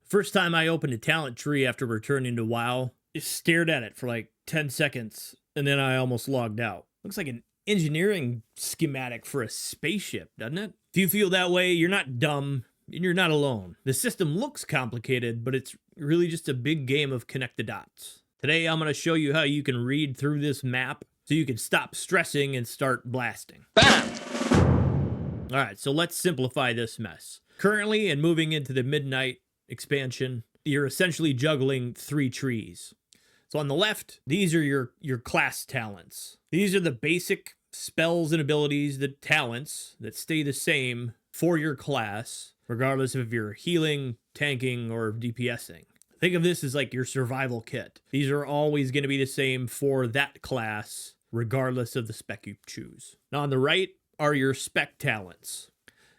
First time I opened a talent tree after returning to WoW, just stared at it for like 10 seconds, and then I almost logged out. Looks like an engineering schematic for a spaceship, doesn't it? If you feel that way, you're not dumb, and you're not alone. The system looks complicated, but it's really just a big game of connect the dots. Today, I'm going to show you how you can read through this map so you can stop stressing and start blasting. Bam! All right, so let's simplify this mess. Currently, and moving into the Midnight expansion, you're essentially juggling 3 trees. So on the left, these are your class talents. These are the basic spells and abilities, the talents that stay the same for your class, regardless of if you're healing, tanking, or DPSing. Think of this as like your survival kit. These are always going to be the same for that class, regardless of the spec you choose. Now on the right are your spec talents.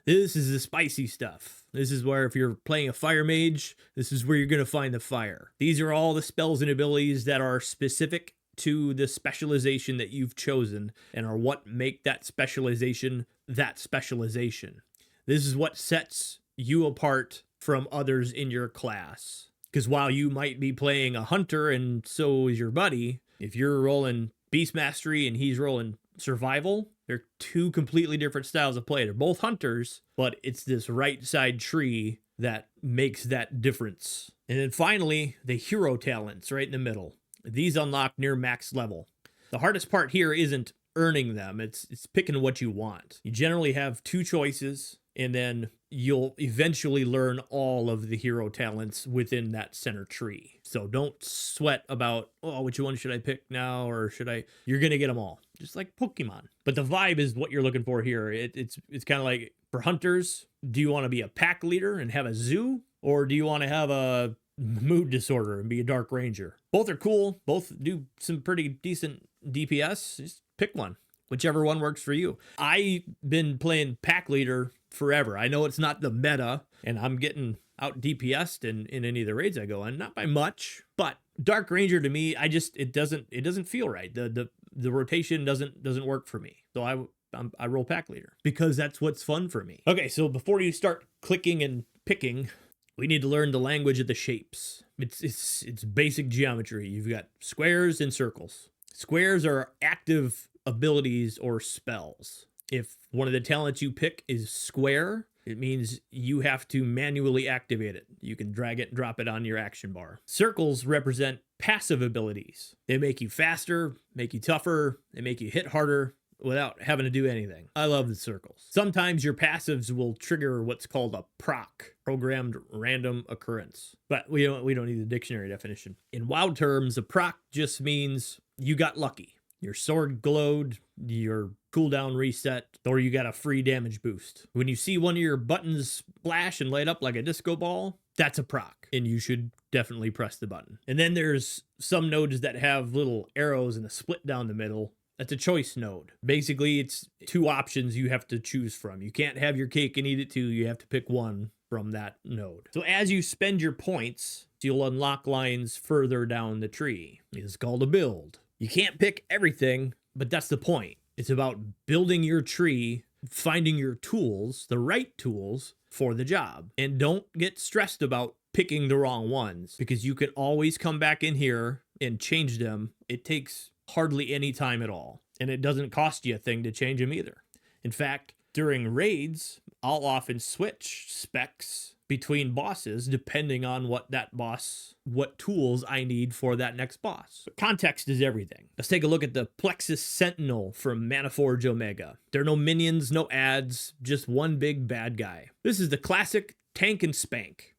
This is the spicy stuff. This is where if you're playing a fire mage, this is where you're going to find the fire. These are all the spells and abilities that are specific to the specialization that you've chosen and are what make that specialization that specialization. This is what sets you apart from others in your class. Because while you might be playing a hunter and so is your buddy, if you're rolling beast mastery and he's rolling survival, they're 2 completely different styles of play. They're both hunters, but it's this right side tree that makes that difference. And then finally, the hero talents right in the middle. These unlock near max level. The hardest part here isn't earning them, it's picking what you want. You generally have 2 choices, and then you'll eventually learn all of the hero talents within that center tree. So don't sweat about, oh, which one should I pick now, or should I? You're going to get them all, just like Pokemon. But the vibe is what you're looking for here. It's kind of like, for hunters, do you want to be a pack leader and have a zoo, or do you want to have a mood disorder and be a dark ranger? Both are cool. Both do some pretty decent DPS. Just pick one, whichever one works for you. I've been playing pack leader forever. I know it's not the meta, and I'm getting out DPS'd in any of the raids I go on, not by much, but dark ranger to me, it doesn't feel right. The rotation doesn't work for me. So I roll pack leader because that's what's fun for me. Okay, so before you start clicking and picking, we need to learn the language of the shapes. It's basic geometry. You've got squares and circles. Squares are active abilities or spells. If one of the talents you pick is square, it means you have to manually activate it. You can drag it and drop it on your action bar. Circles represent passive abilities. They make you faster, make you tougher, they make you hit harder without having to do anything. I love the circles. Sometimes your passives will trigger what's called a proc, programmed random occurrence. But we don't need the dictionary definition. In WoW terms, a proc just means you got lucky. Your sword glowed, your cooldown reset, or you got a free damage boost. When you see one of your buttons flash and light up like a disco ball, that's a proc, and you should definitely press the button. And then there's some nodes that have little arrows and a split down the middle. That's a choice node. Basically, it's 2 options you have to choose from. You can't have your cake and eat it too. You have to pick one from that node. So as you spend your points, you'll unlock lines further down the tree. It's called a build. You can't pick everything, but that's the point. It's about building your tree, finding your tools, the right tools for the job. And don't get stressed about picking the wrong ones, because you can always come back in here and change them. It takes hardly any time at all, and it doesn't cost you a thing to change them either. In fact, during raids, I'll often switch specs between bosses depending on what tools I need for that next boss. But context is everything. Let's take a look at the Plexus Sentinel from Manaforge Omega. There are no minions, no ads, just one big bad guy. This is the classic tank and spank.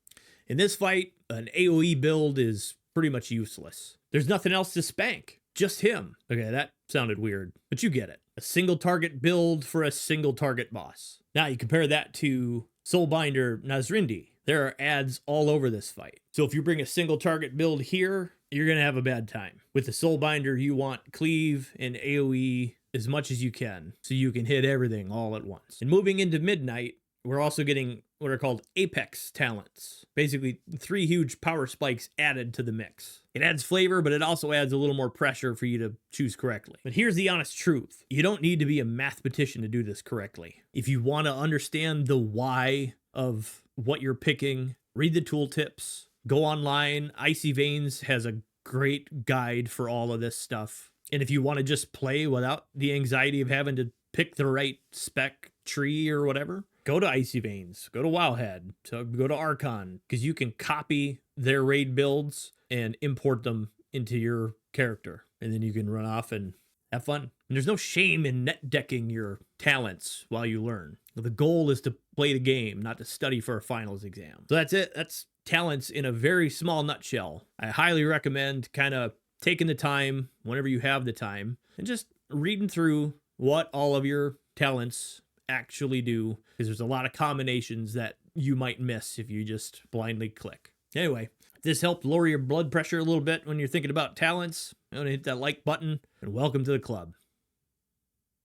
In this fight, an AOE build is pretty much useless. There's nothing else to spank, just him. Okay, that sounded weird, but you get it. A single target build for a single target boss. Now you compare that to Soulbinder Nazrindi. There are ads all over this fight. So if you bring a single target build here, you're going to have a bad time. With the Soulbinder, you want cleave and AoE as much as you can, so you can hit everything all at once. And moving into Midnight, we're also getting what are called Apex Talents. Basically, 3 huge power spikes added to the mix. It adds flavor, but it also adds a little more pressure for you to choose correctly. But here's the honest truth. You don't need to be a mathematician to do this correctly. If you want to understand the why of what you're picking, read the tooltips, go online. Icy Veins has a great guide for all of this stuff. And if you want to just play without the anxiety of having to pick the right spec tree or whatever, go to Icy Veins, go to Wowhead, so go to Archon, because you can copy their raid builds and import them into your character. And then you can run off and have fun. And there's no shame in net decking your talents while you learn. The goal is to play the game, not to study for a finals exam. So that's it. That's talents in a very small nutshell. I highly recommend kind of taking the time whenever you have the time and just reading through what all of your talents actually do, because there's a lot of combinations that you might miss if you just blindly click. Anyway, if this helped lower your blood pressure a little bit when you're thinking about talents, hit that like button and welcome to the club.